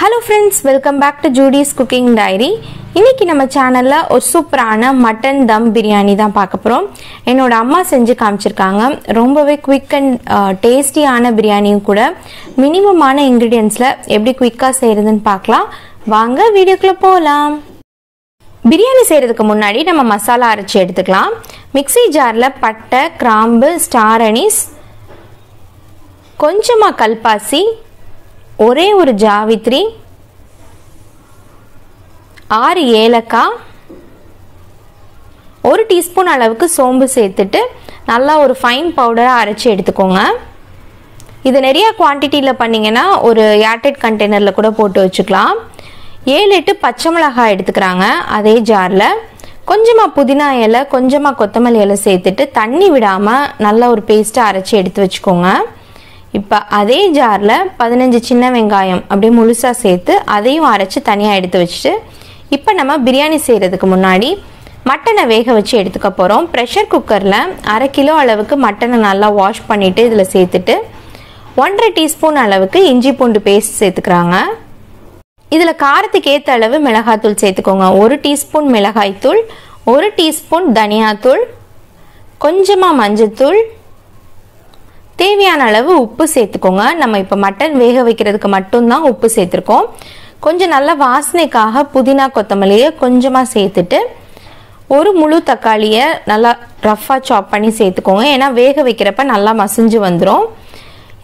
Hello friends, welcome back to Judy's Cooking Diary. இன்னைக்கு நம்ம சேனல்ல ஒரு சூப்பரான மட்டன் தம் பிரியாணி தான் பார்க்க போறோம். என்னோட அம்மா செஞ்சு காமிச்சிருக்காங்க. ரொம்பவே குயிக் அண்ட் டேஸ்டியான பிரியாணியும் கூட. மினிமமான இன்கிரிடியன்ட்ஸ்ல எப்படி குயிக்கா செய்யறதுன்னு பார்க்கலாம். வாங்க வீடியோக்குள்ள போலாம். பிரியாணி செய்யறதுக்கு முன்னாடி நம்ம மசாலா அரைச்சு எடுத்துக்கலாம். மிக்ஸி ஜார்ல பட்டை, கிராம்பு, ஸ்டார் அனீஸ், கொஞ்சமா கல்பாசி, ஒரே ஒரு ஜாவித்ரி, 6 ஏலக்காய், 1 டீஸ்பூன் அளவுக்கு சோம்பு சேர்த்துட்டு நல்லா ஒரு ஃபைன் பவுடராக அரைச்சி எடுத்துக்கோங்க. இது நிறைய குவான்டிட்டியில் பண்ணிங்கன்னா ஒரு ஏர்டைட் கண்டெய்னரில் கூட போட்டு வச்சுக்கலாம். 7-8 பச்சை மிளகாய் எடுத்துக்கிறாங்க. அதே ஜாரில் கொஞ்சமாக புதினா இலை, கொஞ்சமாக கொத்தமல்லி இலை சேர்த்துட்டு தண்ணி விடாமல் நல்லா ஒரு பேஸ்ட்டாக அரைச்சி எடுத்து வச்சுக்கோங்க. இப்போ அதே ஜாரில் 15 சின்ன வெங்காயம் அப்படியே முழுசாக சேர்த்து அதையும் அரைச்சி தனியாக எடுத்து வச்சுட்டு இப்போ நம்ம பிரியாணி செய்கிறதுக்கு முன்னாடி மட்டனை வேக வச்சு எடுத்துக்க போகிறோம். ப்ரெஷர் குக்கரில் 1/2 கிலோ அளவுக்கு மட்டனை நல்லா வாஷ் பண்ணிவிட்டு இதில் சேர்த்துட்டு 1/2 டீஸ்பூன் அளவுக்கு இஞ்சி பூண்டு பேஸ்ட் சேர்த்துக்கிறாங்க. இதில் காரத்துக்கு ஏற்ற அளவு மிளகாய்த்தூள் சேர்த்துக்கோங்க. 1 டீஸ்பூன் மிளகாய்த்தூள், 1 டீஸ்பூன் தனியாத்தூள், கொஞ்சமாக மஞ்சத்தூள், தேவையான அளவு உப்பு சேர்த்துக்கோங்க. நம்ம இப்போ மட்டன் வேக வைக்கிறதுக்கு மட்டும்தான் உப்பு சேர்த்துருக்கோம். கொஞ்சம் நல்ல வாசனைக்காக புதினா கொத்தமல்லியை கொஞ்சமாக சேர்த்துட்டு ஒரு முழு தக்காளியை நல்லா ரஃப்பாக சாப் பண்ணி சேர்த்துக்கோங்க. ஏன்னா வேக வைக்கிறப்ப நல்லா மசிஞ்சு வந்துடும்.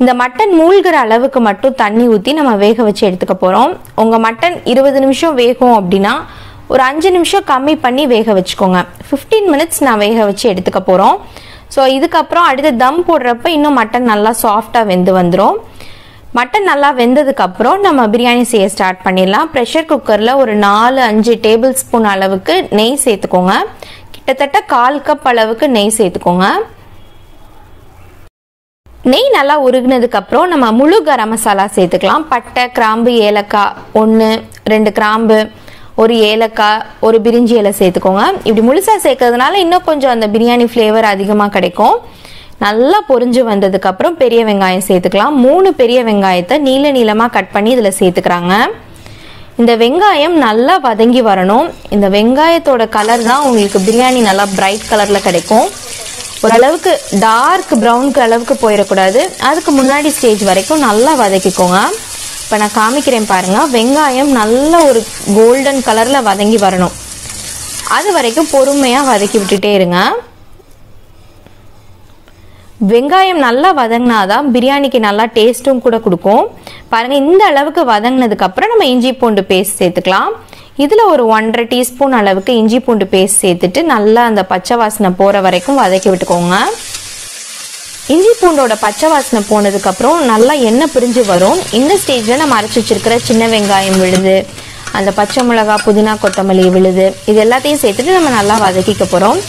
இந்த மட்டன் மூழ்கிற அளவுக்கு மட்டும் தண்ணி ஊற்றி நம்ம வேக வச்சு எடுத்துக்க போகிறோம். உங்கள் மட்டன் 20 நிமிஷம் வேகும் அப்படின்னா ஒரு 5 நிமிஷம் கம்மி பண்ணி வேக வச்சுக்கோங்க. 15 மினிட்ஸ் நான் வேக வச்சு எடுத்துக்க போகிறோம். ஸோ இதுக்கப்புறம் அடுத்து தம் போடுறப்ப இன்னும் மட்டன் நல்லா சாஃப்டாக வெந்து வந்துடும். மட்டன் நல்லா வெந்ததுக்கப்புறம் நம்ம பிரியாணி செய்ய ஸ்டார்ட் பண்ணிடலாம். ப்ரெஷர் குக்கரில் ஒரு 4-5 டேபிள் ஸ்பூன் அளவுக்கு நெய் சேர்த்துக்கோங்க. கிட்டத்தட்ட 1/4 கப் அளவுக்கு நெய் சேர்த்துக்கோங்க. நெய் நல்லா உருகினதுக்கப்புறம் நம்ம முழு கரம் மசாலா சேர்த்துக்கலாம். பட்டை, கிராம்பு, ஏலக்காய் 1-2 கிராம்பு, 1 ஏலக்காய், 1 பிரிஞ்சி இலை சேர்த்துக்கோங்க. இப்படி முழுசாக சேர்க்கறதுனால இன்னும் கொஞ்சம் அந்த பிரியாணி ஃப்ளேவர் அதிகமாக கிடைக்கும். நல்லா பொரிஞ்சு வந்ததுக்கப்புறம் பெரிய வெங்காயம் சேர்த்துக்கலாம். 3 பெரிய வெங்காயத்தை நீளமாக கட் பண்ணி இதில் சேர்த்துக்கிறாங்க. இந்த வெங்காயம் நல்லா வதங்கி வரணும். இந்த வெங்காயத்தோட கலர் தான் உங்களுக்கு பிரியாணி நல்லா பிரைட் கலரில் கிடைக்கும். ஓரளவுக்கு டார்க் ப்ரௌன் அளவுக்கு போயிடக்கூடாது. அதுக்கு முன்னாடி ஸ்டேஜ் வரைக்கும் நல்லா வதக்கிக்கோங்க. இப்போ நான் காமிக்கிறேன் பாருங்கள். வெங்காயம் நல்ல ஒரு கோல்டன் கலரில் வதங்கி வரணும். அது வரைக்கும் பொறுமையாக வதக்கி விட்டுட்டே இருங்க. வெங்காயம் நல்லா வதங்கினாதான் பிரியாணிக்கு நல்லா டேஸ்ட்டும் கூட கொடுக்கும். பாருங்கள், இந்த அளவுக்கு வதங்கினதுக்கப்புறம் நம்ம இஞ்சி பூண்டு பேஸ்ட் சேர்த்துக்கலாம். இதில் ஒரு 1/2 டீஸ்பூன் அளவுக்கு இஞ்சி பூண்டு பேஸ்ட் சேர்த்துட்டு நல்லா அந்த பச்சை வாசனை போகிற வரைக்கும் வதக்கி விட்டுக்கோங்க. இஞ்சி பூண்டோட பச்சை வாசனை போனதுக்கப்புறம் நல்லா எண்ணெய் பிரிஞ்சு வரும். இந்த ஸ்டேஜில் நம்ம அரைச்சி வச்சிருக்கிற சின்ன வெங்காயம் விழுது, அந்த பச்சை மிளகா, புதினா கொத்தமல்லி விழுது, இது எல்லாத்தையும் சேர்த்துட்டு நம்ம நல்லா வதக்கிக்க போகிறோம்.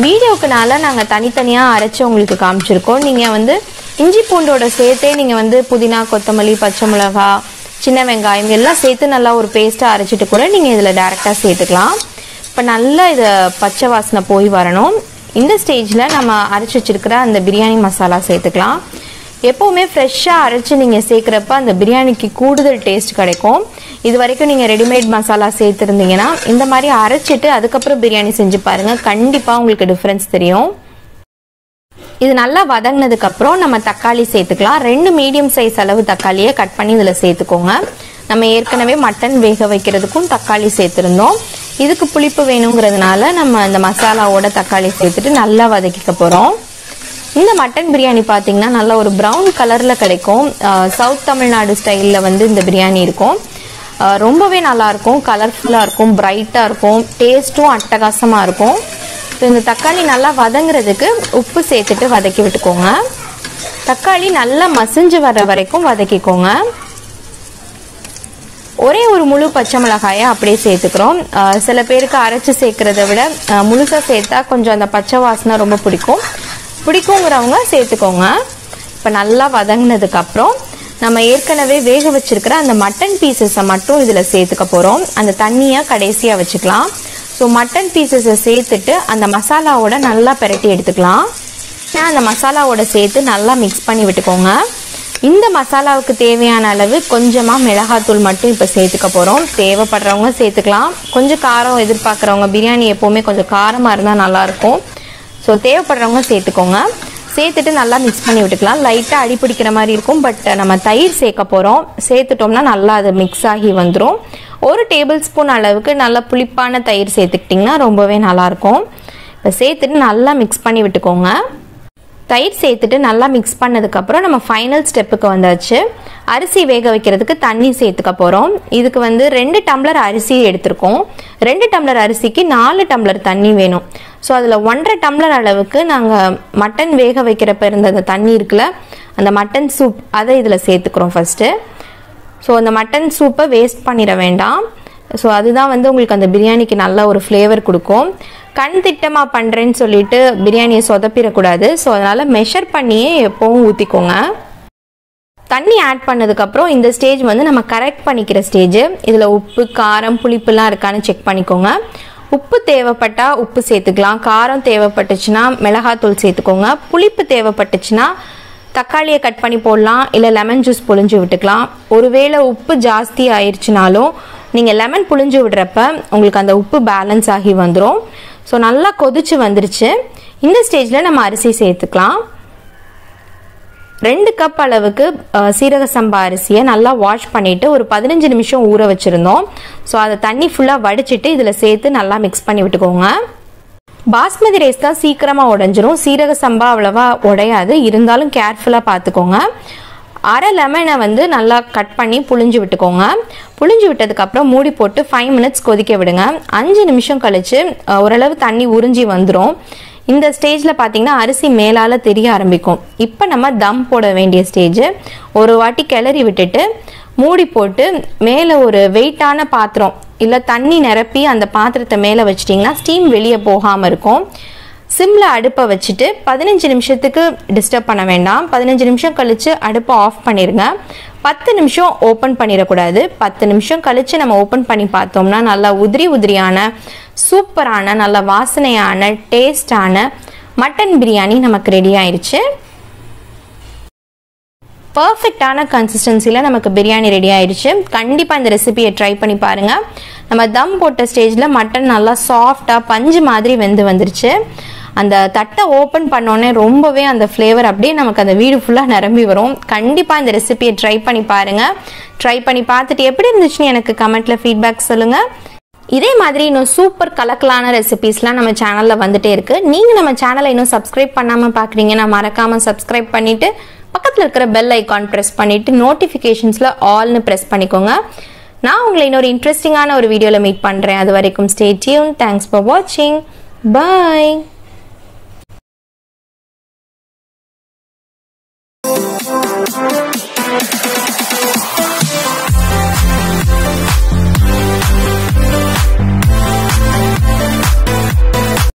வீடியோக்குனால நாங்கள் தனித்தனியாக அரைச்சி உங்களுக்கு காமிச்சிருக்கோம். நீங்கள் இஞ்சி பூண்டோட சேர்த்தே நீங்கள் புதினா கொத்தமல்லி, பச்சை மிளகா, சின்ன வெங்காயம் எல்லாம் சேர்த்து நல்லா ஒரு பேஸ்ட்டாக அரைச்சிட்டு கூட நீங்கள் இதில் டேரெக்டாக சேர்த்துக்கலாம். இப்போ நல்லா இதை பச்சை வாசனை போய் வரணும். இந்த ஸ்டேஜில் நம்ம அரைச்சி வச்சிருக்கிற அந்த பிரியாணி மசாலா சேர்த்துக்கலாம். எப்போவுமே ஃப்ரெஷ்ஷாக அரைச்சி நீங்கள் சேர்க்குறப்ப அந்த பிரியாணிக்கு கூடுதல் டேஸ்ட் கிடைக்கும். இது வரைக்கும் நீங்கள் ரெடிமேட் மசாலா சேர்த்துருந்தீங்கன்னா இந்த மாதிரி அரைச்சிட்டு அதுக்கப்புறம் பிரியாணி செஞ்சு பாருங்கள். கண்டிப்பாக உங்களுக்கு டிஃப்ரென்ஸ் தெரியும். இது நல்லா வதங்கினதுக்கப்புறம் நம்ம தக்காளி சேர்த்துக்கலாம். 2 மீடியம் சைஸ் அளவு தக்காளியை கட் பண்ணி இதில் சேர்த்துக்கோங்க. நம்ம ஏற்கனவே மட்டன் வேக வைக்கிறதுக்கும் தக்காளி சேர்த்துருந்தோம். இதுக்கு புளிப்பு வேணுங்கிறதுனால நம்ம இந்த மசாலாவோட தக்காளி சேர்த்துட்டு நல்லா வதக்கிக்க போகிறோம். இந்த மட்டன் பிரியாணி பார்த்தீங்கன்னா நல்லா ஒரு ப்ரௌன் கலரில் கிடைக்கும். சவுத் தமிழ்நாடு ஸ்டைலில் இந்த பிரியாணி இருக்கும். ரொம்பவே நல்லாயிருக்கும், கலர்ஃபுல்லாக இருக்கும், பிரைட்டாக இருக்கும், டேஸ்ட்டும் அட்டகாசமாக இருக்கும். இப்போ இந்த தக்காளி நல்லா வதங்குறதுக்கு உப்பு சேர்த்துட்டு வதக்கி விட்டுக்கோங்க. தக்காளி நல்லா மசிஞ்சு வர்ற வரைக்கும் வதக்கிக்கோங்க. ஒரே ஒரு முழு பச்சை மிளகாயை அப்படியே சேர்த்துக்கிறோம். சில பேருக்கு அரைச்சி சேர்க்கறத விட முழுசாக சேர்த்தா கொஞ்சம் அந்த பச்சை வாசனை ரொம்ப பிடிக்குங்கிறவங்க சேர்த்துக்கோங்க. இப்போ நல்லா வதங்கினதுக்கப்புறம் நம்ம ஏற்கனவே வேக வச்சிருக்கிற அந்த மட்டன் பீசஸை மட்டும் இதில் சேர்த்துக்க போகிறோம். அந்த தண்ணியை கடைசியாக வச்சுக்கலாம். ஸோ மட்டன் பீசஸை சேர்த்துட்டு அந்த மசாலாவோட நல்லா பிரட்டி எடுத்துக்கலாம். அந்த மசாலாவோட சேர்த்து நல்லா மிக்ஸ் பண்ணி விட்டுக்கோங்க. இந்த மசாலாவுக்கு தேவையான அளவு கொஞ்சமாக மிளகாத்தூள் மட்டும் இப்போ சேர்த்துக்க போகிறோம். தேவைப்படுறவங்க சேர்த்துக்கலாம். கொஞ்சம் காரம் எதிர்பார்க்குறவங்க, பிரியாணி எப்போவுமே கொஞ்சம் காரமாக இருந்தால் நல்லாயிருக்கும். ஸோ தேவைப்படுறவங்க சேர்த்துக்கோங்க. சேர்த்துட்டு நல்லா மிக்ஸ் பண்ணி விட்டுக்கலாம். லைட்டாக அடி பிடிக்கிற மாதிரி இருக்கும், பட் நம்ம தயிர் சேர்க்க போகிறோம். சேர்த்துட்டோம்னா நல்லா அது மிக்ஸ் ஆகி வந்துடும். 1 டேபிள் ஸ்பூன் அளவுக்கு நல்லா புளிப்பான தயிர் சேர்த்துக்கிட்டிங்கன்னா ரொம்பவே நல்லாயிருக்கும். இப்போ சேர்த்துட்டு நல்லா மிக்ஸ் பண்ணி விட்டுக்கோங்க. தயிர் சேர்த்துட்டு நல்லா மிக்ஸ் பண்ணதுக்கப்புறம் நம்ம ஃபைனல் ஸ்டெப்புக்கு வந்தாச்சு. அரிசி வேக வைக்கிறதுக்கு தண்ணி சேர்த்துக்க போகிறோம். இதுக்கு 2 டம்ளர் அரிசி எடுத்திருக்கோம். 2 டம்ளர் அரிசிக்கு 4 டம்ளர் தண்ணி வேணும். ஸோ அதில் 1.5 டம்ளர் அளவுக்கு நாங்கள் மட்டன் வேக வைக்கிறப்ப இருந்த அந்த தண்ணி இருக்குல்ல, அந்த மட்டன் சூப் அதை இதில் சேர்த்துக்கிறோம் ஃபஸ்ட்டு. ஸோ அந்த மட்டன் சூப்பை வேஸ்ட் பண்ணிட வேண்டாம். ஸோ அதுதான் உங்களுக்கு அந்த பிரியாணிக்கு நல்ல ஒரு ஃப்ளேவர் கொடுக்கும். கண் திட்டமாக பண்ணுறேன்னு சொல்லிட்டு பிரியாணியை சொதப்பிடக்கூடாது. ஸோ அதனால் மெஷர் பண்ணியே எப்போவும் ஊற்றிக்கோங்க. தண்ணி ஆட் பண்ணதுக்கப்புறம் இந்த ஸ்டேஜ் நம்ம கரெக்ட் பண்ணிக்கிற ஸ்டேஜ். இதில் உப்பு, காரம், புளிப்புலாம் இருக்கான்னு செக் பண்ணிக்கோங்க. உப்பு தேவைப்பட்டால் உப்பு சேர்த்துக்கலாம். காரம் தேவைப்பட்டுச்சுன்னா மிளகாத்தூள் சேர்த்துக்கோங்க. புளிப்பு தேவைப்பட்டுச்சுன்னா தக்காளியை கட் பண்ணி போடலாம், இல்லை லெமன் ஜூஸ் புழிஞ்சு விட்டுக்கலாம். ஒருவேளை உப்பு ஜாஸ்தி ஆயிடுச்சுனாலும் நீங்கள் லெமன் புழிஞ்சு விடுறப்ப உங்களுக்கு அந்த உப்பு பேலன்ஸ் ஆகி வந்துடும். ஸோ நல்லா கொதிச்சு வந்துருச்சு. இந்த ஸ்டேஜில் நம்ம அரிசி சேர்த்துக்கலாம். 2 கப் அளவுக்கு சீரக சம்பா அரிசியை நல்லா வாஷ் பண்ணிவிட்டு ஒரு 15 நிமிஷம் ஊற வச்சுருந்தோம். ஸோ அதை தண்ணி ஃபுல்லாக வடிச்சிட்டு இதில் சேர்த்து நல்லா மிக்ஸ் பண்ணி விட்டுக்கோங்க. பாஸ்மதி ரைஸ் தான் சீக்கிரமாக உடைஞ்சிரும். சீரக சம்பா அவ்வளவா உடையாது, இருந்தாலும் கேர்ஃபுல்லாக பார்த்துக்கோங்க. அரை லெமனை நல்லா கட் பண்ணி புழிஞ்சு விட்டுக்கோங்க. புழிஞ்சு விட்டதுக்கப்புறம் மூடி போட்டு 5 மினிட்ஸ் கொதிக்க விடுங்க. 5 நிமிஷம் கழிச்சு ஓரளவு தண்ணி உறிஞ்சி வந்துடும். இந்த ஸ்டேஜில் பார்த்தீங்கன்னா அரிசி மேலால் தெரிய ஆரம்பிக்கும். இப்போ நம்ம தம் போட வேண்டிய ஸ்டேஜ். ஒரு வாட்டி கிளறி விட்டுட்டு மூடி போட்டு மேலே ஒரு வெயிட்டான பாத்திரம் இல்லை தண்ணி நிரப்பி அந்த பாத்திரத்தை மேலே வச்சிட்டிங்கன்னா ஸ்டீம் வெளியே போகாமல் இருக்கும். சிம்மில் அடுப்பை வச்சுட்டு 15 நிமிஷத்துக்கு டிஸ்டர்ப் பண்ண வேண்டாம். 15 நிமிஷம் கழித்து அடுப்பை ஆஃப் பண்ணிடுங்க. 10 நிமிஷம் ஓப்பன் பண்ணிடக்கூடாது. 10 நிமிஷம் கழித்து நம்ம ஓப்பன் பண்ணி பார்த்தோம்னா நல்லா உதிரியான சூப்பரான நல்ல வாசனையான டேஸ்டான மட்டன் பிரியாணி நமக்கு ரெடி ஆயிடுச்சு. பர்ஃபெக்டான கன்சிஸ்டன்சியில் நமக்கு பிரியாணி ரெடி ஆயிடுச்சு. கண்டிப்பாக இந்த ரெசிபியை ட்ரை பண்ணி பாருங்கள். நம்ம தம் போட்ட ஸ்டேஜில் மட்டன் நல்லா சாஃப்டாக பஞ்சு மாதிரி வெந்து வந்துருச்சு. அந்த தட்டை ஓப்பன் பண்ணோன்னே ரொம்பவே அந்த ஃப்ளேவர் அப்படியே நமக்கு அந்த வீடு ஃபுல்லாக நிரம்பி வரும். கண்டிப்பாக இந்த ரெசிபியை ட்ரை பண்ணி பாருங்கள். ட்ரை பண்ணி பார்த்துட்டு எப்படி இருந்துச்சுன்னு எனக்கு கமெண்ட்டில் ஃபீட்பேக் சொல்லுங்கள். இதே மாதிரி இன்னும் சூப்பர் கலக்கலான ரெசிபீஸ்லாம் நம்ம சேனலில் வந்துட்டே இருக்குது. நீங்கள் நம்ம சேனலை இன்னும் சப்ஸ்கிரைப் பண்ணாமல் பார்க்குறீங்கன்னா மறக்காமல் சப்ஸ்கிரைப் பண்ணிவிட்டு பக்கத்தில் இருக்கிற பெல் ஐக்கான் ப்ரெஸ் பண்ணிவிட்டு நோட்டிஃபிகேஷன்ஸில் ஆல்னு ப்ரெஸ் பண்ணிக்கோங்க. நான் உங்களை இன்னொரு இன்ட்ரெஸ்டிங்கான ஒரு வீடியோவில் மீட் பண்ணுறேன். அது வரைக்கும் ஸ்டே டியூன். தேங்க்ஸ் ஃபார் வாட்சிங். பாய்.